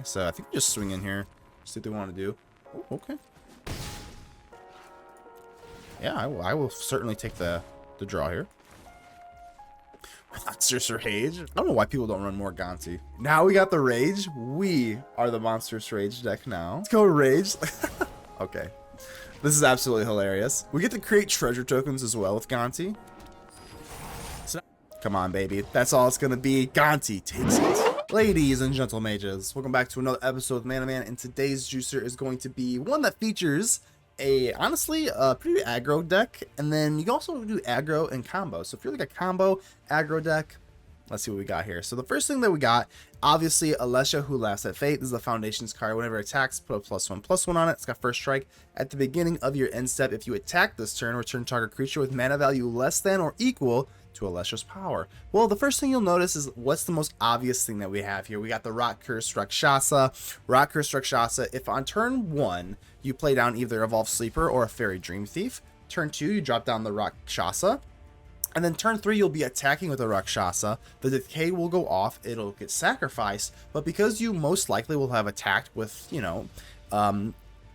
So I think we just swing in here, see what they want to do. Oh, okay. Yeah, I will certainly take the draw here. Monstrous Rage. I don't know why people don't run more Gonti. Now we got the Rage. We are the Monstrous Rage deck now. Let's go Rage. Okay. This is absolutely hilarious. We get to create treasure tokens as well with Gonti. So, come on, baby. That's all it's going to be. Gonti takes it. Ladies and gentle mages, welcome back to another episode of Mana Man, and today's juicer is going to be one that features honestly a pretty aggro deck, and then you can also do aggro and combo. So if you're like a combo aggro deck, let's see what we got here. So the first thing that we got, obviously, Alesha, Who Laughs at Fate. This is the Foundations card. Whenever it attacks, put a +1/+1 on it. It's got first strike at the beginning of your end step. If you attack this turn, return target creature with mana value less than or equal to Alesha's power. Well, the first thing you'll notice is what's the most obvious thing that we have here. We got the Rot-Curse Rakshasa. Rot-Curse Rakshasa, if on turn 1 you play down either Evolved Sleeper or a Faerie Dreamthief, turn 2 you drop down the Rakshasa, and then turn 3 you'll be attacking with a Rakshasa. The decay will go off, it'll get sacrificed, but because you most likely will have attacked with, you know,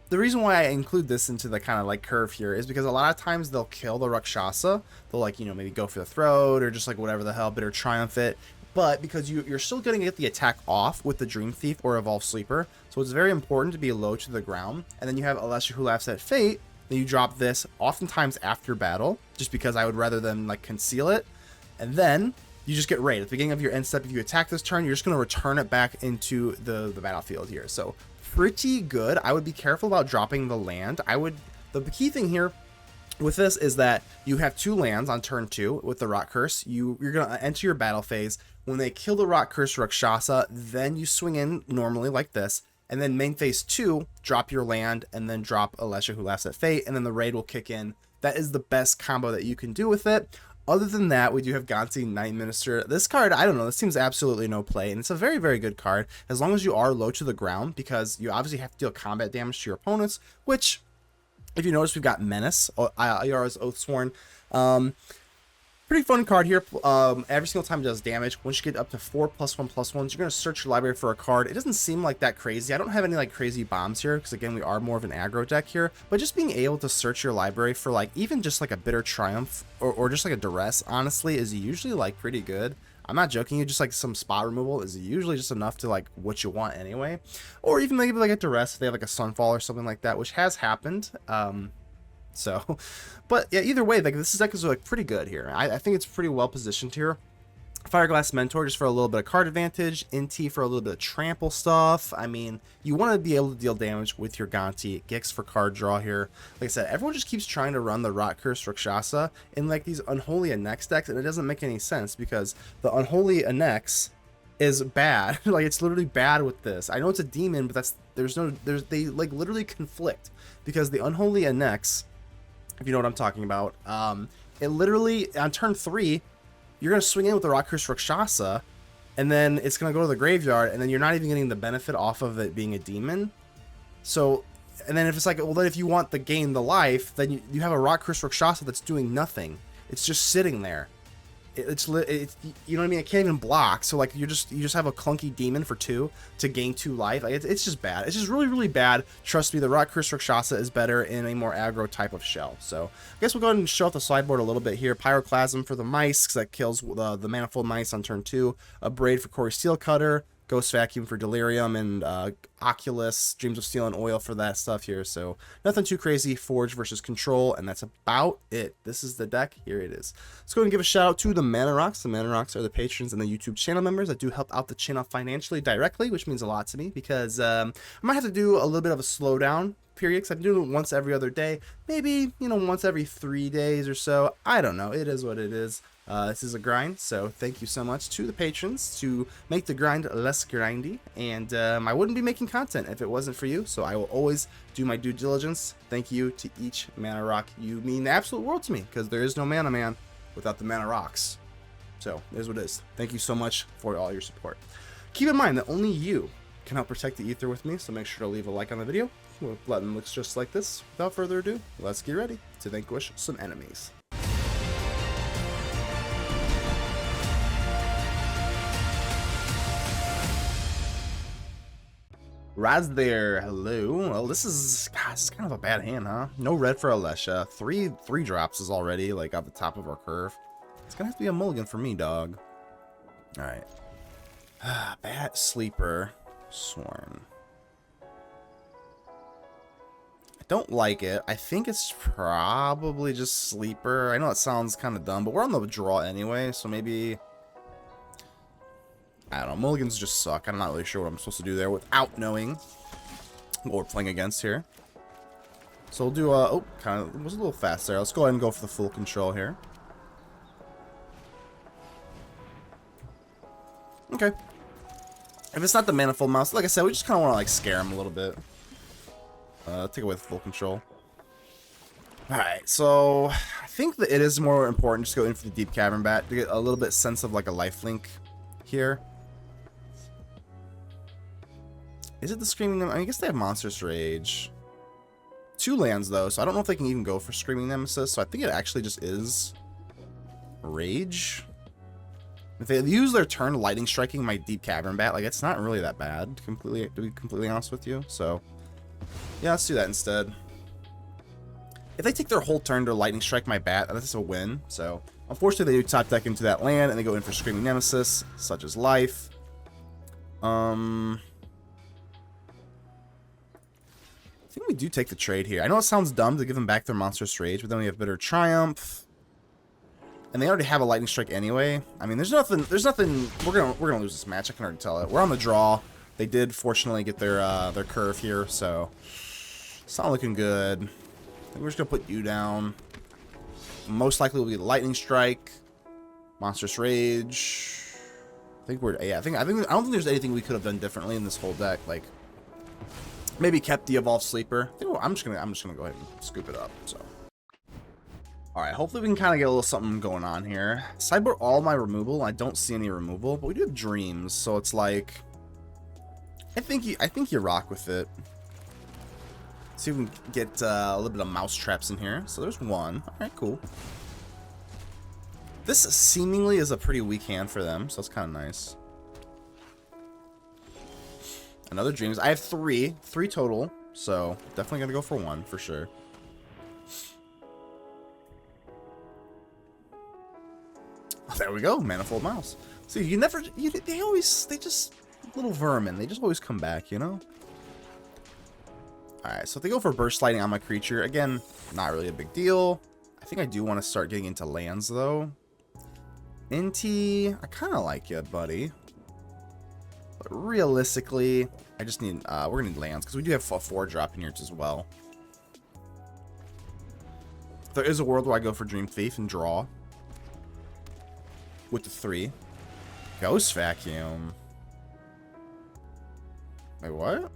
the reason why I include this into the kind of like curve here is because a lot of times they'll kill the Rakshasa. They'll, like, you know, maybe go for the throat or just like whatever the hell, Bitter Triumph it. But because you're still going to get the attack off with the Dream Thief or Evolved Sleeper, so it's very important to be low to the ground. And then you have Alesha, Who Laughs at Fate. Then you drop this oftentimes after battle, just because I would rather than like conceal it. And then you just get raid. At the beginning of your end step, if you attack this turn, you're just going to return it back into the battlefield here. So pretty good. I would be careful about dropping the land. The key thing here with this is that you have 2 lands on turn 2 with the Rot-Curse. You're going to enter your battle phase. When they kill the Rot-Curse Rakshasa, then you swing in normally like this. And then main phase 2, drop your land, and then drop Alesha, Who Laughs at Fate, and then the raid will kick in. That is the best combo that you can do with it. Other than that, we do have Gonti, Night Minister. This card, I don't know, this seems absolutely no play, and it's a very, very good card, as long as you are low to the ground, because you obviously have to deal combat damage to your opponents, which, if you notice, we've got Menace, Ayara's Oathsworn. Pretty fun card here. Every single time it does damage. Once you get up to 4 +1/+1s, you're going to search your library for a card. It doesn't seem like that crazy. I don't have any like crazy bombs here, because again, we are more of an aggro deck here. But just being able to search your library for like even just like a Bitter Triumph or just like a Duress, honestly, is usually like pretty good. I'm not joking, you just like some spot removal is usually just enough to like what you want anyway. Or even maybe like a Duress if they have like a Sunfall or something like that, which has happened. So, but yeah, either way, like this deck is like pretty good here. I think it's pretty well positioned here. Fireglass Mentor just for a little bit of card advantage. Inti for a little bit of trample stuff. I mean, you want to be able to deal damage with your Gonti. Gix for card draw here. Like I said, everyone just keeps trying to run the Rot-Curse Rakshasa in like these Unholy Annex decks, and it doesn't make any sense because the Unholy Annex is bad. Like it's literally bad with this. I know it's a demon, but they like literally conflict because the Unholy Annex, if you know what I'm talking about, it literally on turn 3 you're going to swing in with the Rot-Curse Rakshasa, and then it's going to go to the graveyard, and then you're not even getting the benefit off of it being a demon. So, and then if it's like, well, then if you want the gain the life, then you have a Rot-Curse Rakshasa that's doing nothing. It's just sitting there. It's you know what I mean? It can't even block. So like you just have a clunky demon for 2 to gain 2 life. Like it's just bad. It's just really, really bad. Trust me, the Rot-Curse Rakshasa is better in a more aggro type of shell. So I guess we'll go ahead and show off the sideboard a little bit here. Pyroclasm for the mice, because that kills the Manifold Mice on turn 2. Abrade for Core Steel Cutter. Ghost Vacuum for Delirium, and Oculus, Dreams of Steel and Oil for that stuff here. So nothing too crazy. Forge versus Control, and that's about it. This is the deck. Here it is. Let's go ahead and give a shout out to the Mana Rocks. The Mana Rocks are the patrons and the YouTube channel members that do help out the channel financially directly, which means a lot to me because I might have to do a little bit of a slowdown period, because I'm doing it once every other day, maybe, you know, once every 3 days or so. I don't know. It is what it is. This is a grind, so thank you so much to the patrons to make the grind less grindy, and I wouldn't be making content if it wasn't for you, so I will always do my due diligence. Thank you to each Mana Rock. You mean the absolute world to me, because there is no Mana Man without the Mana Rocks. So, there's what it is. Thank you so much for all your support. Keep in mind that only you can help protect the ether with me, so make sure to leave a like on the video. Button looks just like this. Without further ado, let's get ready to vanquish some enemies. Raz there, hello. Well, this is kind of a bad hand, huh? No red for Alesha. Three drops is already like at the top of our curve. It's gonna have to be a mulligan for me, dog. All right. Bat sleeper, Sworn. I don't like it. I think it's probably just sleeper. I know it sounds kind of dumb, but we're on the draw anyway, so maybe. I don't know. Mulligans just suck. I'm not really sure what I'm supposed to do there without knowing what we're playing against here. So we'll do, oh, kind of, it was a little fast there. Let's go ahead and go for the full control here. Okay. If it's not the Manifold Mouse, like I said, we just kind of want to, like, scare him a little bit. Take away the full control. Alright, so I think that it is more important just to go in for the Deep-Cavern Bat to get a little bit sense of, like, a lifelink here. Is it the Screaming Nemesis? I guess they have Monstrous Rage. 2 lands, though, so I don't know if they can even go for Screaming Nemesis, so I think it actually just is Rage. If they use their turn Lightning Striking my Deep-Cavern Bat, like, it's not really that bad, to be completely honest with you, so yeah, let's do that instead. If they take their whole turn to Lightning Strike my Bat, that's a win, so unfortunately they do top deck into that land, and they go in for Screaming Nemesis, such as life. I think we do take the trade here. I know it sounds dumb to give them back their Monstrous Rage, but then we have Bitter Triumph. And they already have a Lightning Strike anyway. I mean, there's nothing, we're gonna lose this match, I can already tell it. We're on the draw. They did fortunately get their curve here, so it's not looking good. I think we're just gonna put you down. Most likely we'll get Lightning Strike, Monstrous Rage. I think we're, yeah, I don't think there's anything we could have done differently in this whole deck. Like, maybe kept the Evolved Sleeper. I think I'm just gonna go ahead and scoop it up. So, all right. Hopefully we can kind of get a little something going on here. Sideboard all my removal. I don't see any removal, but we do have Dreams, so it's like, I think you rock with it. See if we can get a little bit of mouse traps in here. So there's one. All right, cool. This seemingly is a pretty weak hand for them, so it's kind of nice. Another Dreams. I have three total, so definitely gonna go for one for sure. Oh, there we go, Manifold Mouse. See, they just little vermin. They just always come back, you know. All right, so if they go for Burst Lightning on my creature, again, not really a big deal. I think I do want to start getting into lands though. Inti, I kind of like you, buddy. But realistically, I just need, we're gonna need lands because we do have a 4-drop in here as well. There is a world where I go for Dreamthief and draw with the 3. Ghost Vacuum. Wait, what?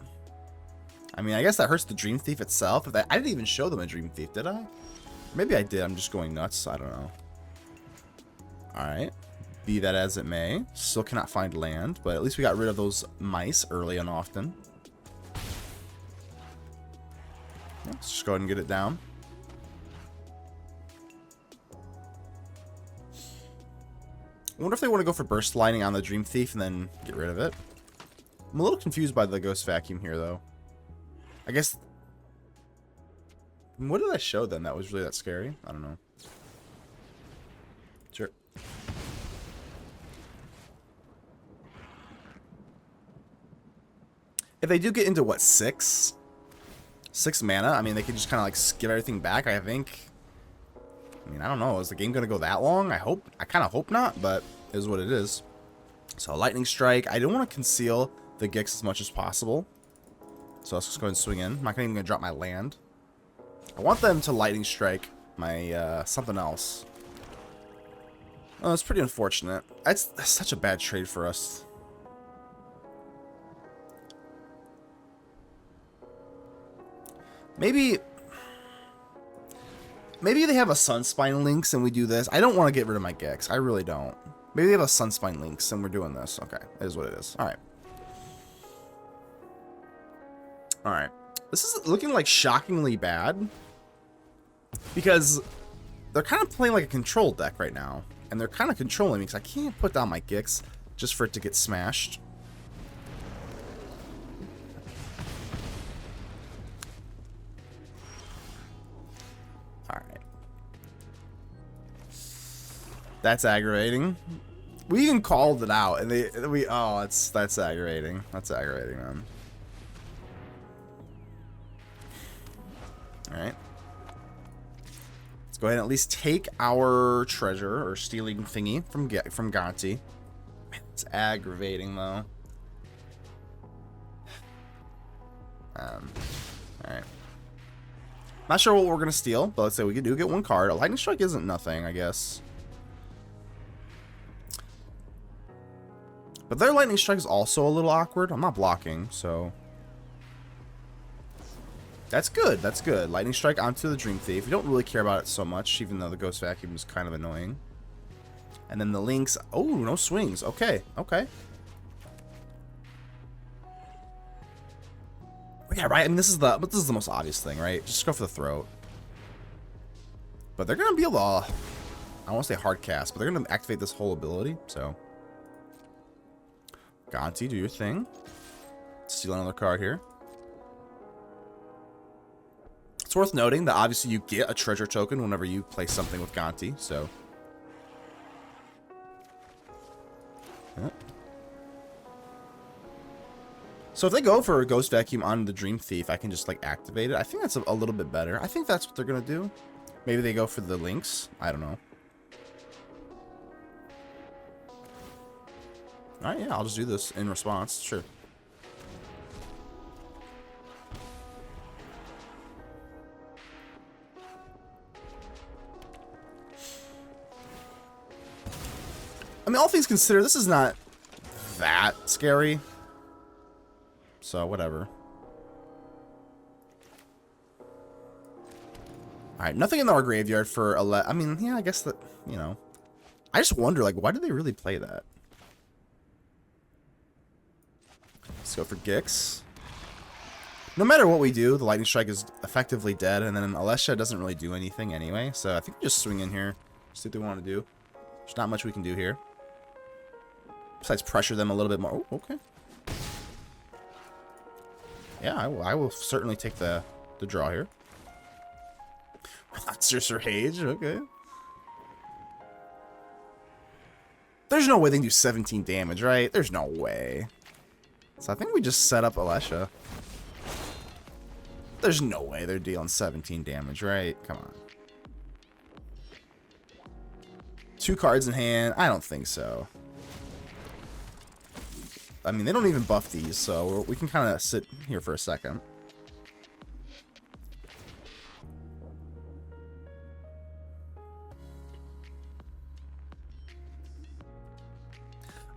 I mean, I guess that hurts the Dreamthief itself. I didn't even show them a Dreamthief, did I? Maybe I did. I'm just going nuts. I don't know. All right. Be that as it may. Still cannot find land, but at least we got rid of those mice early and often. Let's just go ahead and get it down. I wonder if they want to go for Burst Lightning on the Dreamthief and then get rid of it. I'm a little confused by the Ghost Vacuum here, though. I guess... What did I show them that was really that scary? I don't know. Sure. If they do get into, what, 6? 6 mana? I mean, they could just kind of, like, give everything back, I think. I mean, I don't know. Is the game going to go that long? I kind of hope not, but it is what it is. So, Lightning Strike. I don't want to conceal the Gix as much as possible. So, let's just go ahead and swing in. I'm not even going to drop my land. I want them to Lightning Strike my, something else. Oh, it's pretty unfortunate. That's such a bad trade for us. Maybe they have a Sunspine Lynx and we do this. I don't want to get rid of my Gix. I really don't. Maybe they have a Sunspine Lynx and we're doing this. Okay, it is what it is. All right. All right. This is looking like shockingly bad because they're kind of playing like a control deck right now. And they're kind of controlling me because I can't put down my Gix just for it to get smashed. That's aggravating. We even called it out, and that's aggravating. That's aggravating, man. All right. Let's go ahead and at least take our treasure or stealing thingy from Gonti. Man, it's aggravating though. All right. Not sure what we're gonna steal, but let's say we do get one card. A lightning strike isn't nothing, I guess. But their lightning strike is also a little awkward. I'm not blocking, so that's good. That's good. Lightning strike onto the Dreamthief. We don't really care about it so much, even though the Ghost Vacuum is kind of annoying. And then the Lynx. Oh, no swings. Okay. Okay. Yeah, right. I mean, this is the most obvious thing, right? Just go for the throat. But they're gonna be able to. I don't want to say hard cast, but they're gonna activate this whole ability. So, Gonti, do your thing. Steal another card here. It's worth noting that obviously you get a treasure token whenever you play something with Gonti. So. Yeah. So if they go for a Ghost Vacuum on the Dreamthief, I can just like activate it. I think that's a little bit better. I think that's what they're gonna do. Maybe they go for the Lynx. I don't know. All right, yeah, I'll just do this in response. Sure. I mean, all things considered, this is not that scary. So, whatever. Alright, nothing in our graveyard for I mean, yeah, I guess that, you know. I just wonder, like, why did they really play that? Let's go for Gix. No matter what we do, the Lightning Strike is effectively dead, and then Alesha doesn't really do anything anyway, so I think we just swing in here, see what they want to do. There's not much we can do here. Besides pressure them a little bit more. Oh, okay. Yeah, I will certainly take the draw here. Monsters Rage, okay. There's no way they can do 17 damage, right? There's no way. So I think we just set up Alesha. There's no way they're dealing 17 damage, right? Come on. 2 cards in hand? I don't think so. I mean, they don't even buff these, so we can kind of sit here for a second.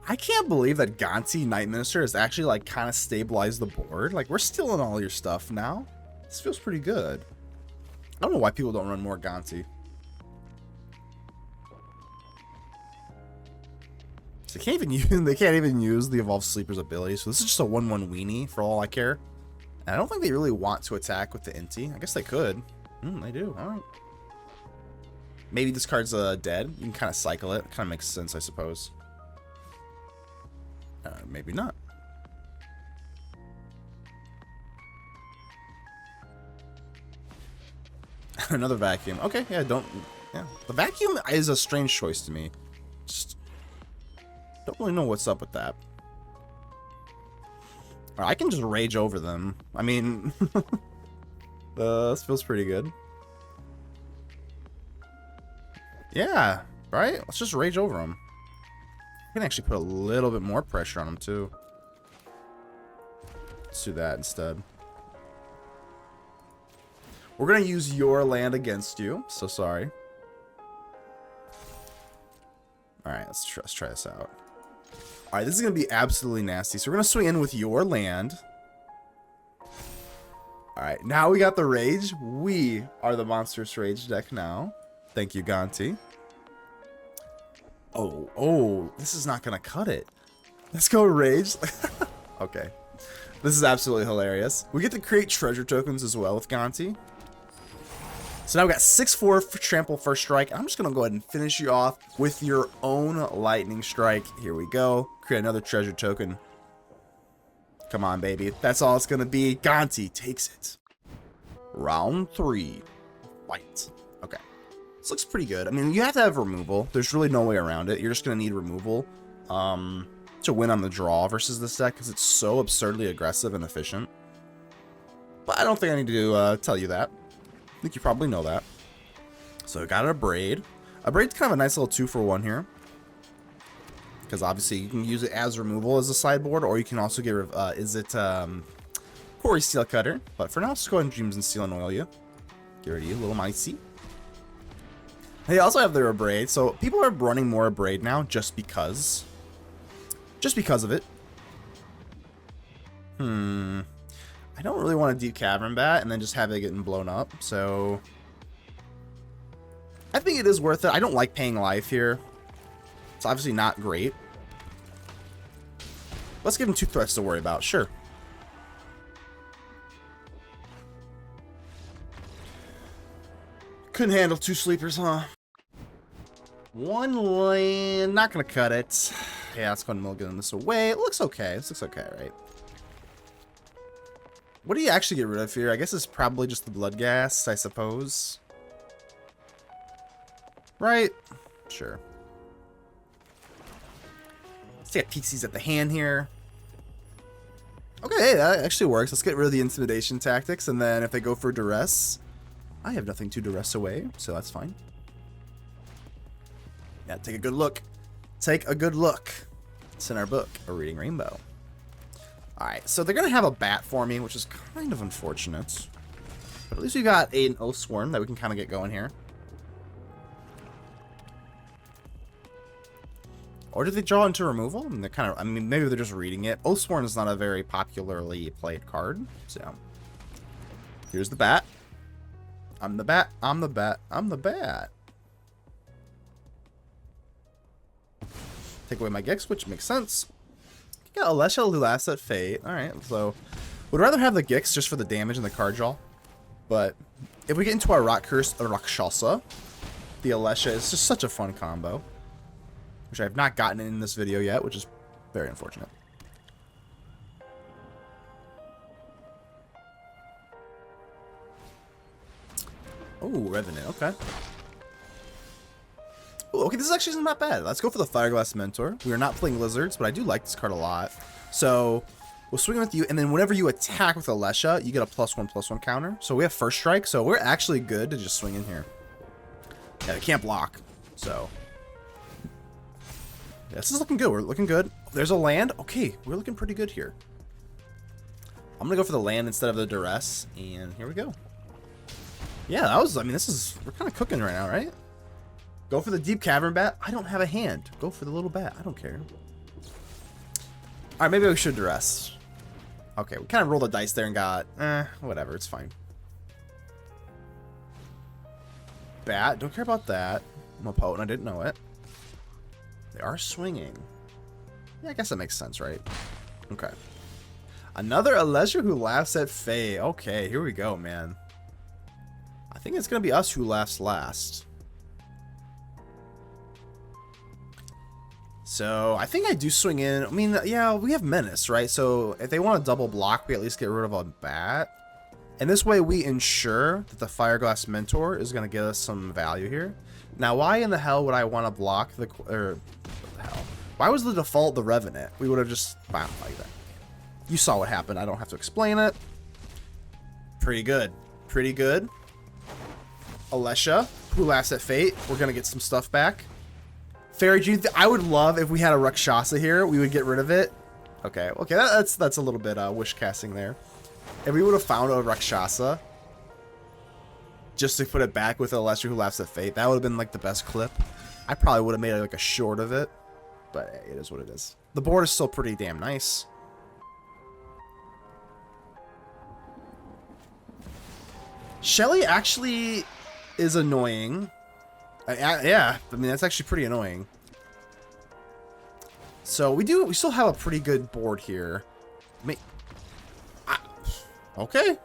I can't believe that Gonti Night Minister has actually, like, kind of stabilized the board. Like, we're stealing all your stuff now. This feels pretty good. I don't know why people don't run more Gonti. They can't even use the Evolved Sleeper's ability, so this is just a 1/1 weenie for all I care. And I don't think they really want to attack with the Inti. I guess they could. They do. All right. Maybe this card's dead. You can kind of cycle it. Kind of makes sense, I suppose. Maybe not. Another vacuum. Okay, yeah, yeah. The vacuum is a strange choice to me. Just don't really know what's up with that. I can just rage over them. I mean, this feels pretty good. Yeah, right? Let's just rage over them. I can actually put a little bit more pressure on them, too. Let's do that instead. We're going to use your land against you. So sorry. Alright, let's try this out. Alright, this is going to be absolutely nasty. So we're going to swing in with your land. Alright, now we got the Rage. We are the Monstrous Rage deck now. Thank you, Gonti. Oh, this is not going to cut it. Let's go Rage. Okay. This is absolutely hilarious. We get to create treasure tokens as well with Gonti. So now we got 6/4 for trample first strike. I'm just going to go ahead and finish you off with your own lightning strike. Here we go. Create another treasure token. Come on, baby. That's all it's going to be. Gonti takes it. Round 3. Fight. Okay. This looks pretty good. I mean, you have to have removal. There's really no way around it. You're just going to need removal to win on the draw versus this deck because it's so absurdly aggressive and efficient. But I don't think I need to tell you that. I think you probably know that. So I got an Abrade. Abrade's kind of a nice little 2-for-1 here. Because obviously you can use it as removal as a sideboard, or you can also get rid of, Quarry Steel Cutter. But for now, let's go ahead and Dreams and Steel and Oil you. Get rid of you, little Micey. They also have their Abrade, so people are running more Abrade now just because. Just because of it. I don't really want a Deep-Cavern Bat and then just have it getting blown up, so I think it is worth it. I don't like paying life here. It's obviously not great. Let's give him 2 threats to worry about, sure. Couldn't handle 2 sleepers, huh? 1 land, not gonna cut it. Yeah, let's go ahead and mulligan this away. It looks okay. This looks okay, right? What do you actually get rid of here? I guess it's probably just the Bloodghast, I suppose. Right? Sure. Let's take Pixies at the hand here. Okay, hey, that actually works. Let's get rid of the intimidation tactics, and then if they go for duress, I have nothing to duress away, so that's fine. Yeah, take a good look. Take a good look. It's in our book, A Reading Rainbow. Alright, so they're going to have a bat for me, which is kind of unfortunate. But at least we got an Oathsworn that we can kind of get going here. Or did they draw into removal? And they're kind of, I mean, maybe they're just reading it. Oathsworn is not a very popularly played card, so. Here's the bat. I'm the bat, I'm the bat, I'm the bat. Take away my Gix, which makes sense. You got Alesha who lasts at Fate. Alright, so would rather have the Gix just for the damage and the card draw. But if we get into our Rot-Curse Rakshasa, the Alesha is just such a fun combo. Which I have not gotten in this video yet, which is very unfortunate. Oh, Revenant, okay. Ooh, okay, this actually isn't that bad. Let's go for the Fireglass Mentor. We are not playing Lizards, but I do like this card a lot. So, we'll swing with you, and then whenever you attack with Alesha, you get a +1/+1 counter. So we have first strike, so we're actually good to just swing in here. Yeah, they can't block, so. Yeah, this is looking good. We're looking good. There's a land. Okay, we're looking pretty good here. I'm going to go for the land instead of the duress, and here we go. Yeah, that was, I mean, this is, we're kind of cooking right now, right? Go for the Deep-Cavern Bat. I don't have a hand. Go for the little bat. I don't care. Alright, maybe we should duress. Okay, we kind of rolled the dice there and got, whatever, it's fine. Bat, don't care about that. I'm a potent, I didn't know it. They are swinging. Yeah, I guess that makes sense, right? Okay. Another Alesha who laughs at Fae. Okay, here we go, man. I think it's going to be us who laughs last. So, I think I do swing in. I mean, yeah, we have Menace, right? So, if they want to double block, we at least get rid of a bat. And this way, we ensure that the Fireglass Mentor is going to get us some value here. Now, why in the hell would I want to block the... Or, what the hell? Why was the default the Revenant? We would have just... Wow, like that. You saw what happened. I don't have to explain it. Pretty good. Pretty good. Alesha, who laughs at Fate. We're going to get some stuff back. Faerie Dreamthief. I would love if we had a Rakshasa here. We would get rid of it. Okay. Okay, that's a little bit wish casting there. If we would have found a Rakshasa... just to put it back with Alesha who laughs at Fate, that would have been like the best clip. I probably would have made like a short of it, but it is what it is. The board is still pretty damn nice. Shelly actually is annoying. Yeah, I mean that's actually pretty annoying. So we still have a pretty good board here. Okay.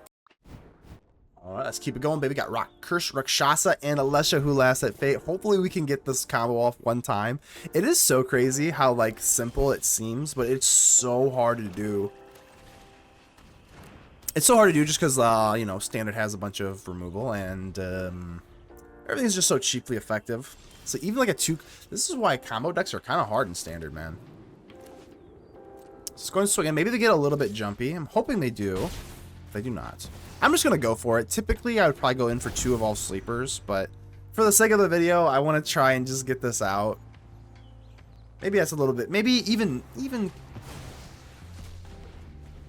Alright, let's keep it going, baby. Got Rot-Curse Rakshasa and Alesha who laughs at Fate. Hopefully we can get this combo off one time. It is so crazy how, like, simple it seems, but it's so hard to do. It's so hard to do just because, you know, Standard has a bunch of removal, and Everything's just so cheaply effective. So even like a 2... This is why combo decks are kind of hard in Standard, man. Let's go and swing. And maybe they get a little bit jumpy. I'm hoping they do. They do not. I'm just going to go for it. Typically, I would probably go in for 2 Evolved Sleepers, but for the sake of the video, I want to try and just get this out. Maybe that's a little bit... Maybe even...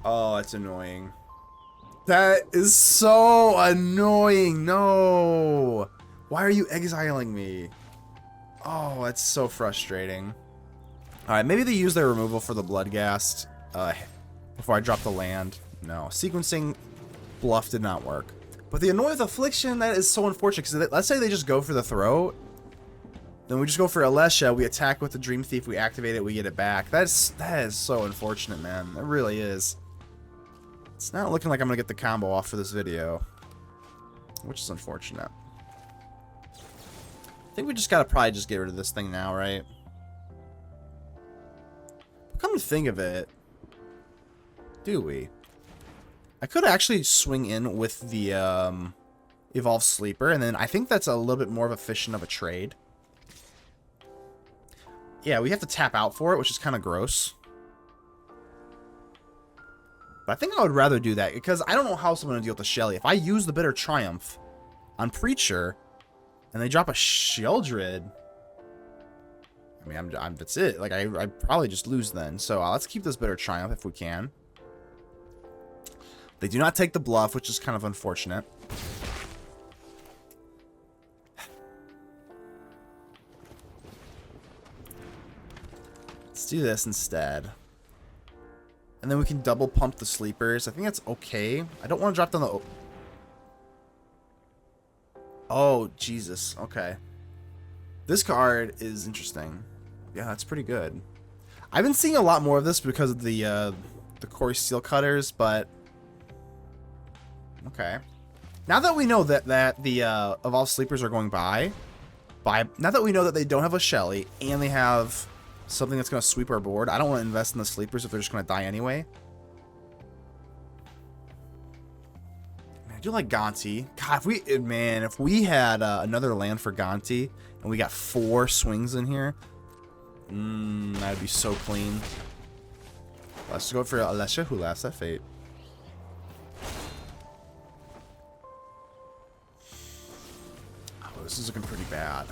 Oh, that's annoying. That is so annoying. No. Why are you exiling me? Oh, that's so frustrating. Alright, maybe they use their removal for the Bloodghast before I drop the land. No. Sequencing bluff did not work. But the Annoy with Affliction, that is so unfortunate. Because let's say they just go for the throat. Then we just go for Alesha. We attack with the Dreamthief. We activate it. We get it back. That is so unfortunate, man. It really is. It's not looking like I'm going to get the combo off for this video. Which is unfortunate. I think we just got to probably just get rid of this thing now, right? Come to think of it, do we? I could actually swing in with the Evolved Sleeper, and then I think that's a little bit more of efficient of a trade. Yeah, we have to tap out for it, which is kind of gross. But I think I would rather do that, because I don't know how else I'm going to deal with the Shelly. If I use the Bitter Triumph on Preacher, and they drop a Sheldred... I mean, that's it. Like, I probably just lose then. So, let's keep this Bitter Triumph if we can. They do not take the bluff, which is kind of unfortunate. Let's do this instead. And then we can double pump the sleepers. I think that's okay. I don't want to drop down the... Oh, Jesus. Okay. This card is interesting. Yeah, that's pretty good. I've been seeing a lot more of this because of the Quarry Steel Cutters, but... Okay. Now that we know that the Evolved Sleepers are going by... Now that we know that they don't have a Shelly, and they have something that's going to sweep our board, I don't want to invest in the Sleepers if they're just going to die anyway. I do like Gonti. God, if we had another land for Gonti, and we got 4 swings in here, that'd be so clean. Let's go for Alesha, who laughs at fate. Oh, this is looking pretty bad.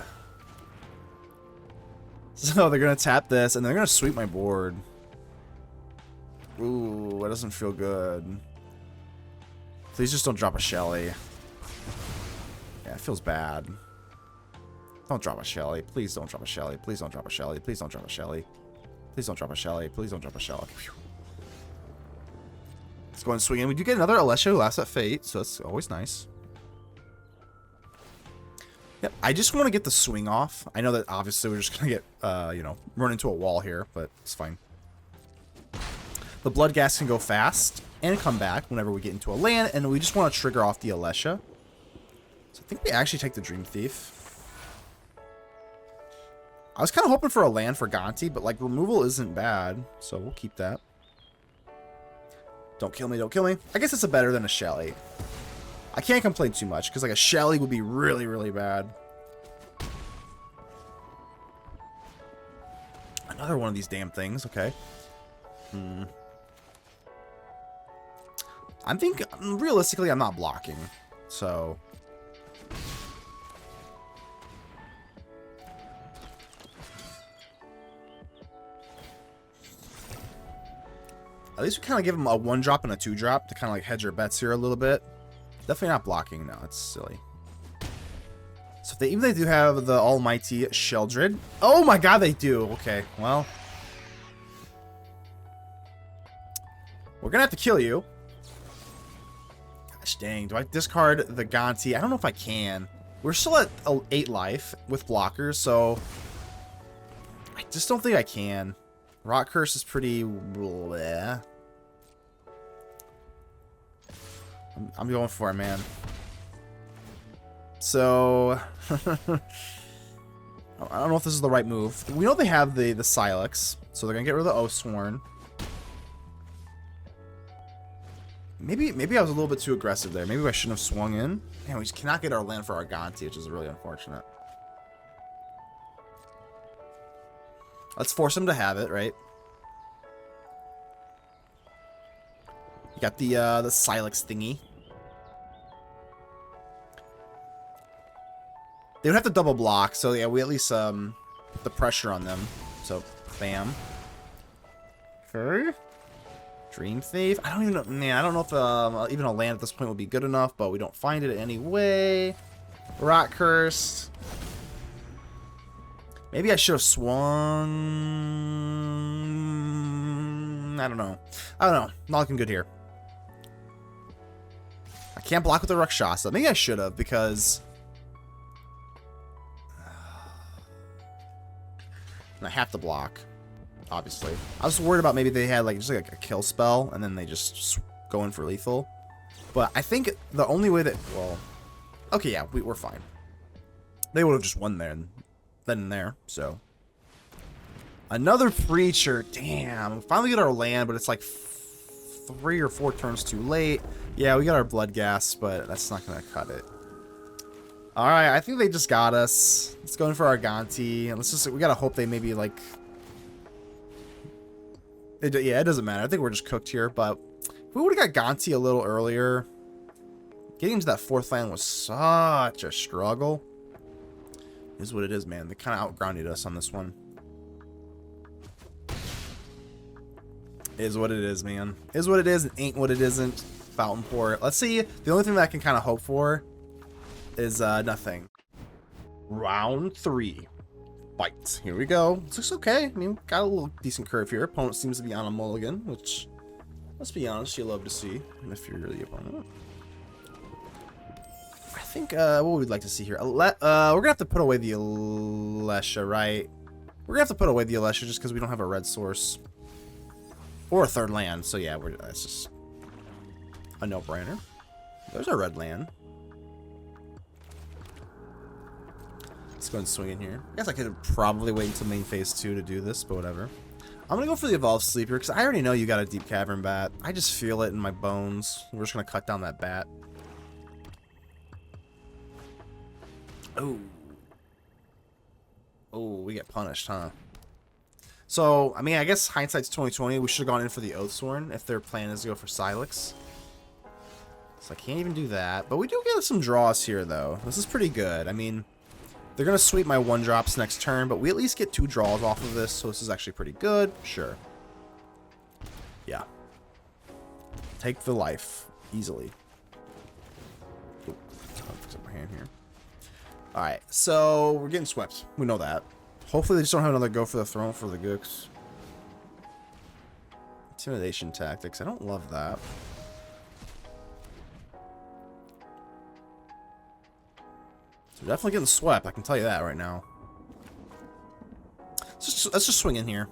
So they're gonna tap this, and they're gonna sweep my board. Ooh, that doesn't feel good. Please just don't drop a Shelly. Yeah, it feels bad. Don't drop a Shelly. Please don't drop a Shelly. Please don't drop a Shelly. Please don't drop a Shelly. Please don't drop a Shelly. Please don't drop a Shelly. Let's go and swing in. We do get another Alesha who laughs at fate, so that's always nice. Yep, I just want to get the swing off. I know that obviously we're just going to get, you know, run into a wall here, but it's fine. The Bloodghast can go fast and come back whenever we get into a land, and we just want to trigger off the Alesha. So I think we actually take the Dreamthief. I was kind of hoping for a land for Gonti, but, like, removal isn't bad, so we'll keep that. Don't kill me, don't kill me. I guess it's a better than a Shelly. I can't complain too much, because, like, a Shelly would be really, really bad. Another one of these damn things, okay. Realistically, I'm not blocking, so... At least we kind of give them a 1-drop and a 2-drop to kind of like hedge our bets here a little bit. Definitely not blocking. No, it's silly. So even they do have the almighty Sheldred. Oh my god, they do. Okay, well. We're going to have to kill you. Gosh dang, do I discard the Gonti? I don't know if I can. We're still at 8 life with blockers, so I just don't think I can. Rot-Curse is pretty bleh. I'm going for it, man. So I don't know if this is the right move. We know they have the Silex, so they're gonna get rid of the Oathsworn. Maybe I was a little bit too aggressive there. Maybe I shouldn't have swung in. Man, we just cannot get our land for our Gonti, which is really unfortunate. Let's force him to have it, right? You got the Silex thingy. They would have to double block, so yeah, we at least put the pressure on them. So, bam. Faerie Dreamthief. I don't even know, man. I don't know if even a land at this point would be good enough, but we don't find it anyway. Rot-Curse. Maybe I should have swung. I don't know. Not looking good here. I can't block with the Rakshasa. Maybe I should have, because I have to block, obviously. I was worried about maybe they had like just like a kill spell and then they just go in for lethal. But I think the only way that, well, okay, yeah, we're fine. They would have just won there and then and there. So another Preacher. Damn, finally get our land, but it's like 3 or 4 turns too late. Yeah, we got our Bloodghast, but that's not gonna cut it. Alright, I think they just got us. Let's go in for our Gonti. And we gotta hope they maybe like... yeah, it doesn't matter. I think we're just cooked here, but if we would have got Gonti a little earlier, getting into that 4th land was such a struggle. It is what it is, man. They kind of outgrounded us on this one. It is what it is, man. It is what it is, and ain't what it isn't. Fountain Port. Let's see. The only thing that I can kind of hope for is nothing. Round 3. Fight. Here we go. This looks okay. I mean, got a little decent curve here. Opponent seems to be on a mulligan, which, let's be honest, you love to see if you're the opponent. I think what we'd like to see here. We're gonna have to put away the Alesha, right? We're gonna have to put away the Alesha just because we don't have a red source or a 3rd land. So yeah, that's just a no-brainer. There's our red land. Let's go and swing in here. I guess I could probably wait until main phase 2 to do this, but whatever. I'm gonna go for the Evolved Sleeper because I already know you got a Deep-Cavern Bat. I just feel it in my bones. We're just gonna cut down that bat. Oh. Oh, we get punished, huh? So, I mean, I guess hindsight's 2020. We should have gone in for the Oathsworn if their plan is to go for Silex. So I can't even do that. But we do get some draws here, though. This is pretty good. I mean, they're going to sweep my 1-drops next turn, but we at least get 2 draws off of this, so this is actually pretty good. Sure. Yeah. Take the life. Easily. Ooh, I'll fix up my hand here. Alright, so we're getting swept. We know that. Hopefully they just don't have another go for the throne for the Gooks. Intimidation tactics. I don't love that. So we're definitely getting swept, I can tell you that right now. Let's just swing in here.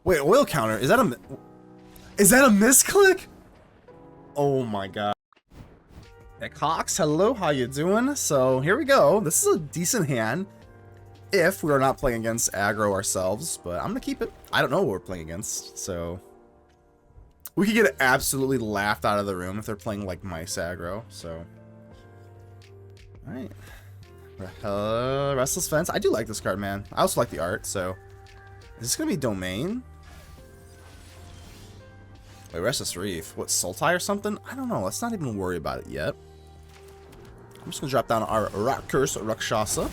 Wait, oil counter. Is that a misclick? Oh my god. Hey Cox, hello, how you doing? So here we go. This is a decent hand if we are not playing against aggro ourselves, but I'm gonna keep it. I don't know what we're playing against, so we could get absolutely laughed out of the room if they're playing like mice aggro. So alright. Restless Vents. I do like this card, man. I also like the art, so is this gonna be domain? Wait, Restless Reef. What, Sultai or something? I don't know. Let's not even worry about it yet. I'm just going to drop down our Rot-Curse Rakshasa.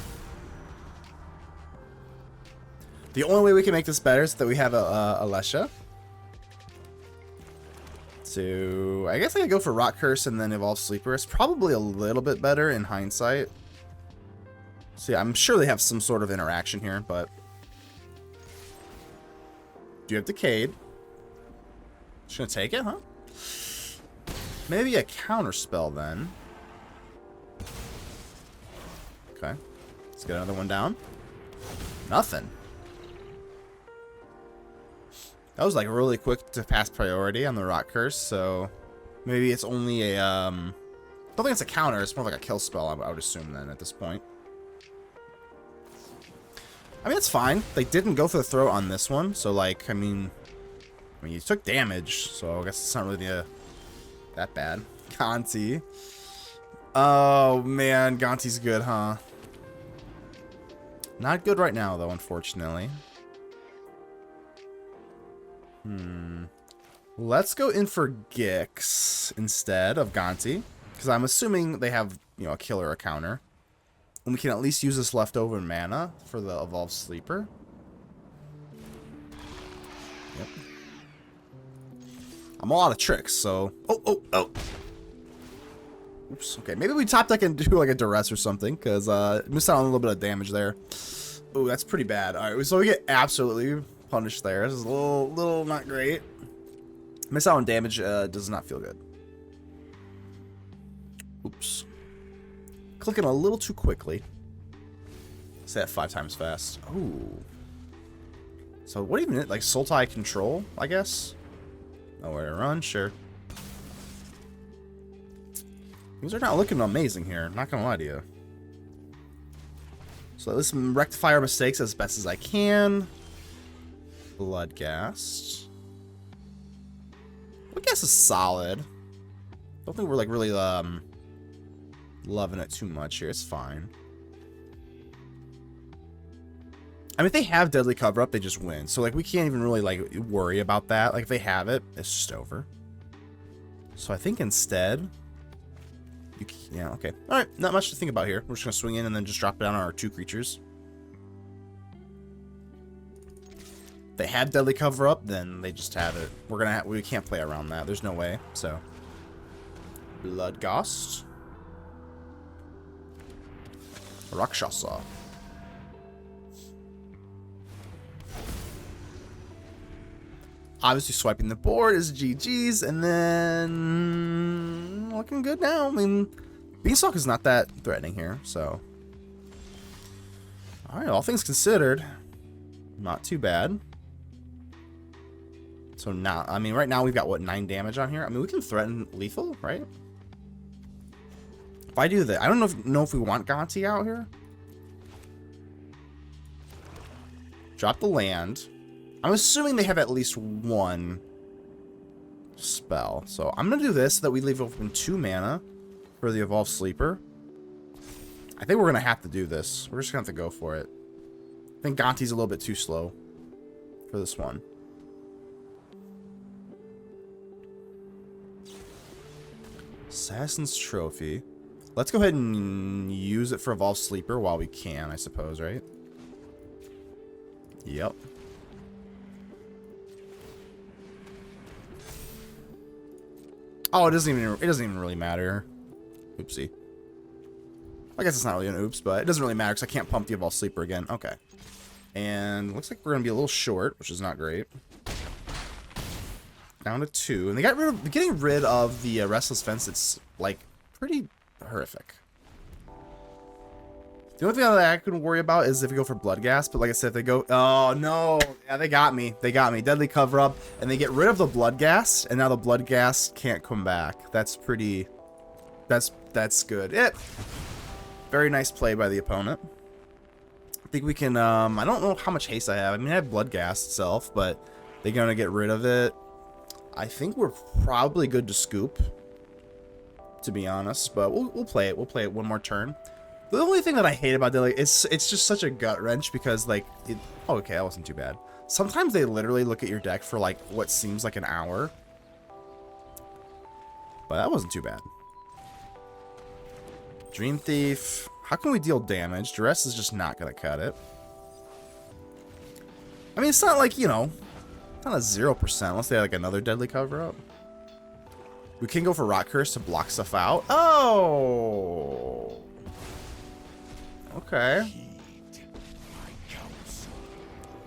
The only way we can make this better is that we have a Alesha. So, I guess I could go for Rot-Curse and then Evolve Sleeper. It's probably a little bit better in hindsight. So yeah, I'm sure they have some sort of interaction here, but... Do you have Decayed? Just gonna take it, huh? Maybe a counter spell then. Okay. Let's get another one down. Nothing. That was like really quick to pass priority on the Rot-Curse, so maybe it's only a I don't think it's a counter, it's more like a kill spell, I would assume then at this point. I mean, it's fine. They didn't go for the throat on this one, so like, I mean, you took damage, so I guess it's not really that bad. Gonti. Oh man, Gonti's good, huh? Not good right now, though, unfortunately. Let's go in for Gix instead of Gonti, because I'm assuming they have, you know, a killer or a counter. And we can at least use this leftover mana for the Evolved Sleeper. Yep. I'm all out of tricks, so... Oh! Oops, okay. Maybe we top deck and do like a Duress or something, because missed out on a little bit of damage there. Oh, that's pretty bad. Alright, so we get absolutely punished there. This is a little not great. Miss out on damage does not feel good. Oops. Clicking a little too quickly. Say that 5 times fast. Ooh. So what even, like Sultai control, I guess? Nowhere to run, sure. Things are not looking amazing here, not gonna lie to you. So let's rectify our mistakes as best as I can. Bloodghast. Bloodghast is solid. Don't think we're like really loving it too much here. It's fine. I mean, if they have Deadly Cover Up, they just win. So like we can't even really like worry about that. Like if they have it, it's just over. So I think instead, yeah, okay. All right, not much to think about here. We're just gonna swing in and then just drop down our 2 creatures. If they have Deadly Cover Up, then they just have it. We can't play around that. There's no way. So Bloodghast. Rakshasa. Obviously swiping the board is GG's, and then looking good now. I mean, Beanstalk is not that threatening here, so. Alright, all things considered, not too bad. So now, I mean, right now we've got, what, 9 damage on here? I mean, we can threaten lethal, right? If I do that, I don't know if we want Gonti out here. Drop the land. I'm assuming they have at least 1 spell. So I'm going to do this so that we leave open 2 mana for the Evolved Sleeper. I think we're going to have to do this. We're just going to have to go for it. I think Gonti's a little bit too slow for this one. Assassin's Trophy. Let's go ahead and use it for Evolved Sleeper while we can, I suppose, right? Yep. Oh, it doesn't even really matter. Oopsie. I guess it's not really an oops, but it doesn't really matter because I can't pump the Evolved Sleeper again. Okay. And looks like we're gonna be a little short, which is not great. Down to 2, and getting rid of the Restless Vents. It's like pretty horrific. The only thing that I can worry about is if we go for Bloodghast, but like I said, if they go, oh no, yeah, they got me. They got me. Deadly Cover Up, and they get rid of the Bloodghast, and now the Bloodghast can't come back. That's pretty, that's good. Very nice play by the opponent. I think we can, I don't know how much haste I have. I mean, I have Bloodghast itself, but they're gonna get rid of it. I think we're probably good to scoop, to be honest, but we'll play it. We'll play it one more turn. The only thing that I hate about it, like, it's just such a gut wrench because, like, oh, okay, that wasn't too bad. Sometimes they literally look at your deck for, like, what seems like an hour. But that wasn't too bad. Dreamthief. How can we deal damage? Duress is just not going to cut it. I mean, it's not like, you know, not a 0% unless they have, like, another Deadly Cover Up. We can go for Rot-Curse to block stuff out. Oh! Okay.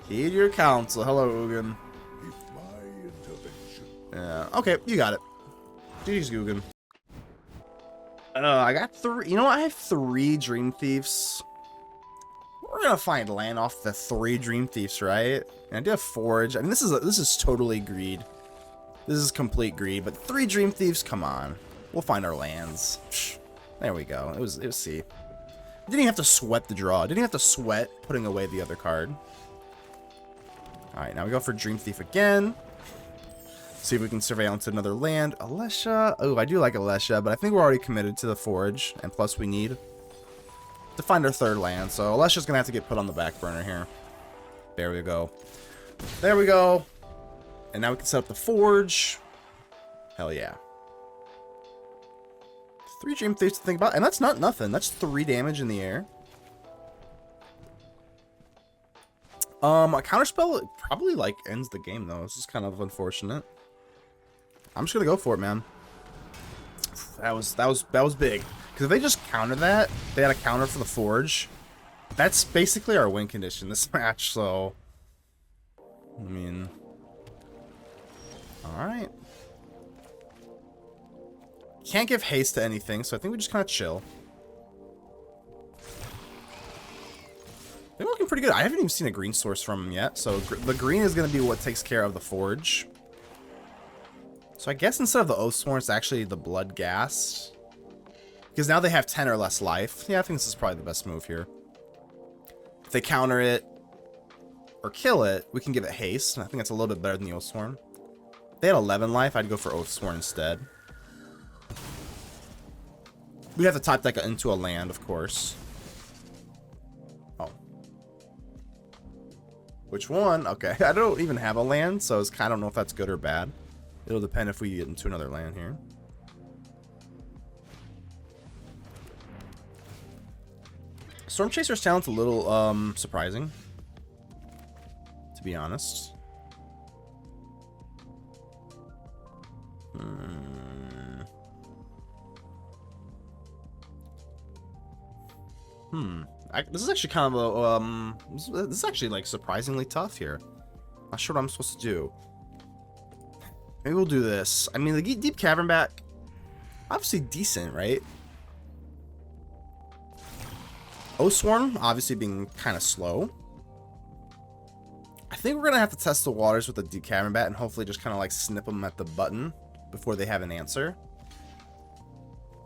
Heed your counsel. Hello, Ugin. Yeah. Okay, you got it. GG's, Ugin. I got 3. You know what? I have 3 Dream Thieves. We're gonna find land off the 3 Dream Thieves, right? And I do have Forge. I mean, this is totally greed. This is complete greed. But 3 Dream Thieves. Come on. We'll find our lands. There we go. It was C. Didn't even have to sweat the draw. Didn't even have to sweat putting away the other card. Alright, now we go for Dreamthief again. See if we can surveillance another land. Alesha. Oh, I do like Alesha, but I think we're already committed to the Forge. And plus we need to find our third land. So Alesha's going to have to get put on the back burner here. There we go. There we go. And now we can set up the Forge. Hell yeah. 3 Dreamthiefs to think about. And that's not nothing. That's 3 damage in the air. A counterspell probably like ends the game though. This is kind of unfortunate. I'm just gonna go for it, man. That was big. Because if they just counter that, they had a counter for the Forge. That's basically our win condition this match. So, I mean, all right. Can't give haste to anything, so I think we just kind of chill. They're looking pretty good. I haven't even seen a green source from them yet, so the green is going to be what takes care of the Forge. So I guess instead of the Oathsworn, it's actually the Bloodghast. Because now they have 10 or less life. Yeah, I think this is probably the best move here. If they counter it or kill it, we can give it haste. And I think that's a little bit better than the Oathsworn. If they had 11 life, I'd go for Oathsworn instead. We have to type deck into a land, of course. Oh. Which one? Okay, I don't even have a land, so I don't know if that's good or bad. It'll depend if we get into another land here. Storm Chaser's talent's a little surprising, to be honest. This is actually kind of a this is actually like surprisingly tough here. Not sure what I'm supposed to do. Maybe we'll do this. I mean, the Deep-Cavern Bat, obviously decent, right? Oathsworn, obviously being kind of slow. I think we're gonna have to test the waters with the Deep-Cavern Bat and hopefully just kind of like snip them at the button before they have an answer.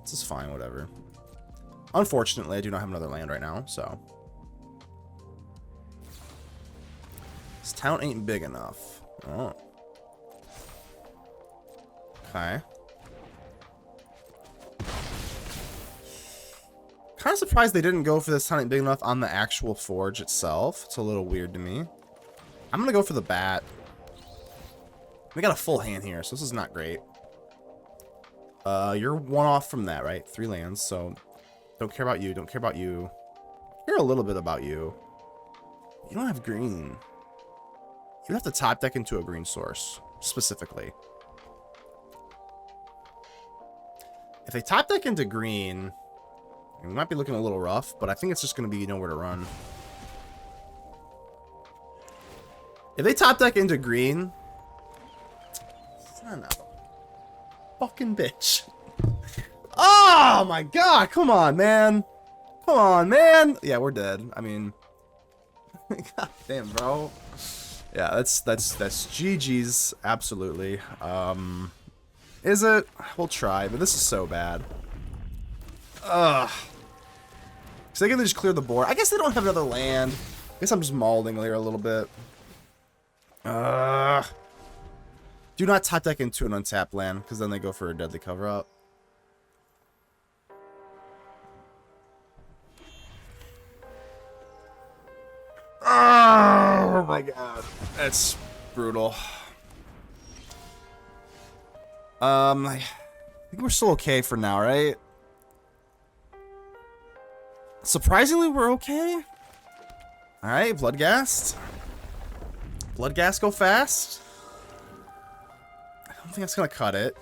This is fine, whatever. Unfortunately, I do not have another land right now, so. This town ain't big enough. Oh. Okay. Kind of surprised they didn't go for this town ain't big enough on the actual Forge itself. It's a little weird to me. I'm gonna go for the bat. We got a full hand here, so this is not great. You're one off from that, right? 3 lands, so don't care about you, don't care about you. Care a little bit about you. You don't have green. You have to top deck into a green source, specifically. If they top deck into green, we might be looking a little rough, but I think it's just going to be nowhere to run. If they top deck into green, son of a fucking bitch. Oh my god, come on, man. Come on, man. Yeah, we're dead. I mean, god damn, bro. Yeah, that's GG's, absolutely. Is it? We'll try, but this is so bad. Ugh. So they can just clear the board. I guess they don't have another land. I guess I'm just mauling here a little bit. Do not top deck into an untapped land, because then they go for a deadly cover-up. Oh my god. That's brutal. I think we're still okay for now, right? Surprisingly, we're okay. Alright, Bloodghast. Bloodghast go fast. I don't think that's gonna cut it.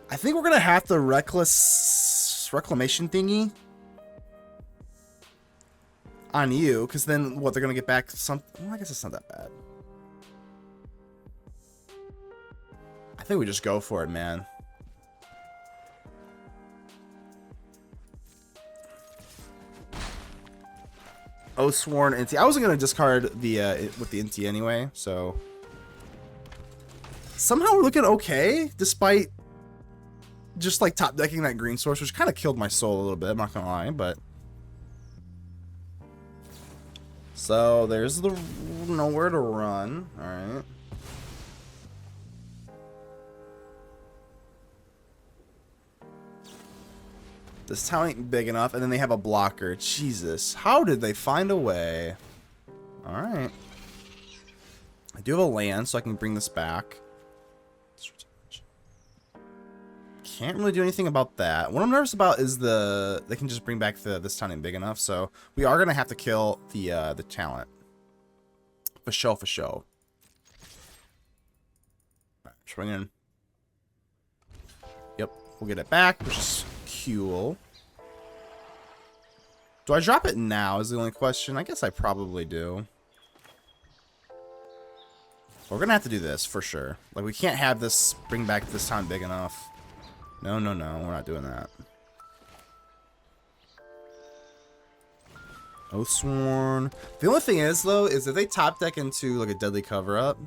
I think we're gonna have to reclamation thingy on you, because then what, they're gonna get back some. Well, I guess it's not that bad. I think we just go for it, man. Oathsworn, Inti. I wasn't gonna discard the with the Inti anyway, so somehow we're looking okay, despite just like top decking that green source, which kind of killed my soul a little bit, I'm not gonna lie, but so there's the nowhere to run. All right. This town ain't big enough, and then they have a blocker. Jesus, how did they find a way? All right. I do have a land, so I can bring this back. Can't really do anything about that. What I'm nervous about is they can just bring back this town ain't big enough, so we are gonna have to kill the talent. For sure, for sure. Alright, swing in. Yep, we'll get it back, which is cool. Do I drop it now is the only question. I guess I probably do. We're gonna have to do this for sure. Like, we can't have this bring back this town big enough. No, no, no, we're not doing that. Oathsworn. The only thing is, though, is if they top deck into, like, a deadly cover-up,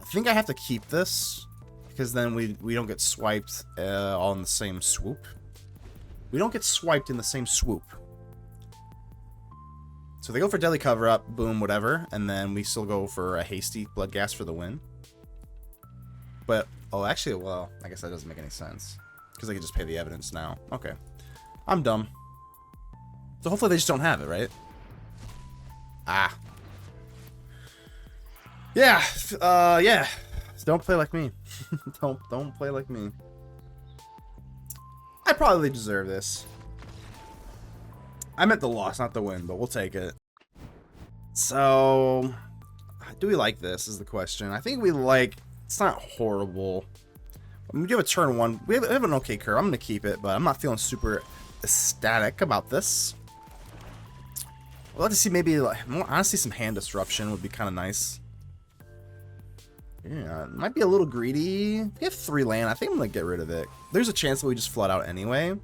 I think I have to keep this, because then we don't get swiped all in the same swoop. We don't get swiped in the same swoop. So they go for deadly cover-up, boom, whatever, and then we still go for a hasty Bloodghast for the win. But, oh, actually, well, I guess that doesn't make any sense. Because they can just pay the evidence now. Okay. I'm dumb. So hopefully they just don't have it, right? Ah. Yeah. Yeah. Don't play like me. Don't play like me. I probably deserve this. I meant the loss, not the win, but we'll take it. So, do we like this is the question. I think we like... It's not horrible. I mean, we do have a turn one. We have an okay curve. I'm going to keep it, but I'm not feeling super ecstatic about this. I'd like to see maybe, like, honestly, some hand disruption would be kind of nice. Yeah, it might be a little greedy. We have 3 land. I think I'm going to get rid of it. There's a chance that we just flood out anyway.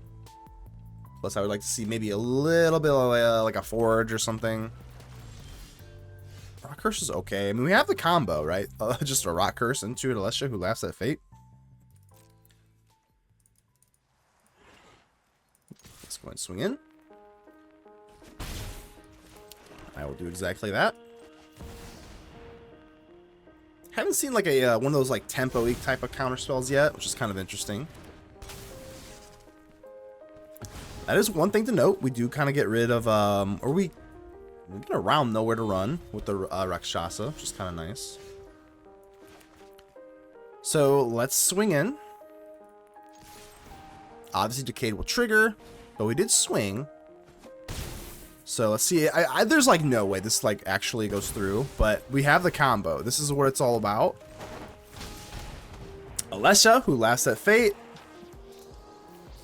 Plus, I would like to see maybe a little bit of like a forge or something. Rot-Curse is okay. I mean, we have the combo, right? Just a Rot-Curse into an Alesha who laughs at fate. Let's go and swing in. I will do exactly that. Haven't seen like a one of those like tempo-y type of counter spells yet, which is kind of interesting. That is one thing to note. We do kind of get rid of we get around nowhere to run with the Rakshasa, which is kind of nice. So let's swing in. Obviously, Decayed will trigger, but we did swing. So let's see. There's like no way this like actually goes through, but we have the combo. This is what it's all about. Alesha, who laughs at fate.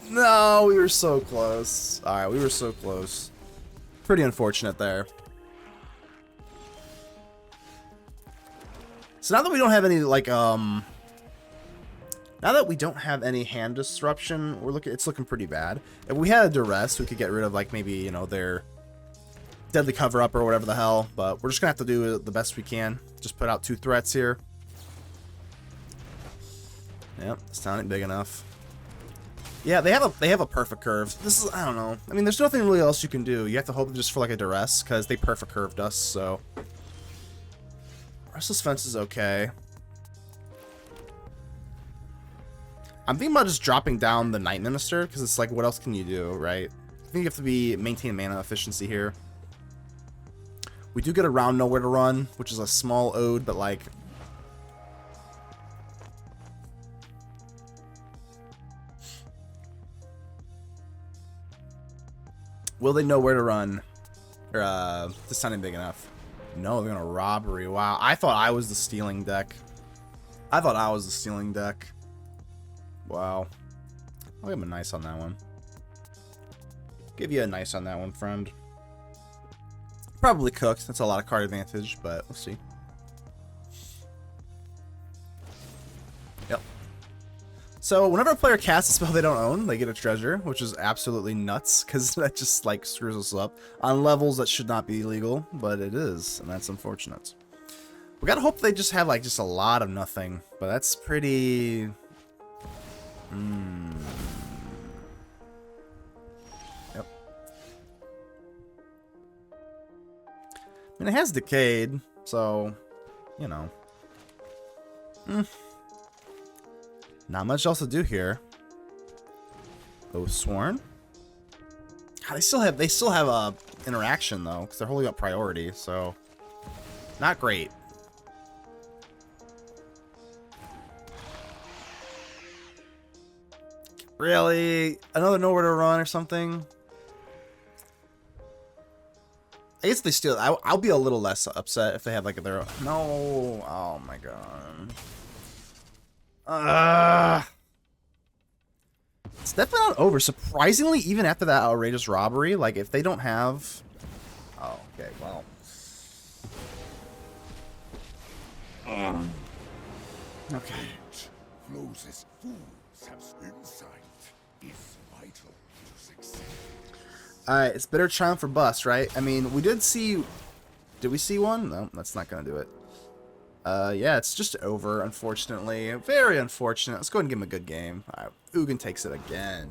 No, we were so close. All right, we were so close. Pretty unfortunate there. So now that we don't have any like now that we don't have any hand disruption, it's looking pretty bad. If we had a Duress, we could get rid of like maybe, you know, their deadly cover up or whatever the hell, but we're just gonna have to do the best we can. Just put out 2 threats here. Yep, this town ain't big enough. Yeah, they have a perfect curve. This is, I don't know. I mean, there's nothing really else you can do. You have to hope just for like a Duress, because they perfect curved us, so. Restless Vents is okay. I'm thinking about just dropping down the Night Minister, because it's like, what else can you do, right? I think you have to maintain mana efficiency here. We do get around nowhere to run, which is a small ode, but like... Will they know where to run? Or, this time ain't big enough. No, they're gonna robbery. Wow, I thought I was the stealing deck. Wow. I'll give him a nice on that one. Give you a nice on that one, friend. Probably cooked. That's a lot of card advantage, but we'll see. Yep. So whenever a player casts a spell they don't own, they get a treasure, which is absolutely nuts, because that just like screws us up on levels that should not be legal, but it is, and that's unfortunate. We gotta hope they just have like just a lot of nothing, but that's pretty Yep. I mean, it has Decayed, so, you know. Not much else to do here. Oathsworn. God, they still have a interaction though, because they're holding up priority, so not great. Really? Another nowhere to run or something? I guess they still. I'll be a little less upset if they have like their own. No. Oh my god. It's definitely not over. Surprisingly, even after that outrageous robbery, like if they don't have. Oh, okay. Well. Okay. Flows as fools have insight is vital to succeed. Alright, it's bitter triumph for bust, right? I mean, we did see... Did we see one? No, that's not gonna do it. Yeah, it's just over, unfortunately. Very unfortunate. Let's go ahead and give him a good game. Alright, Ugin takes it again.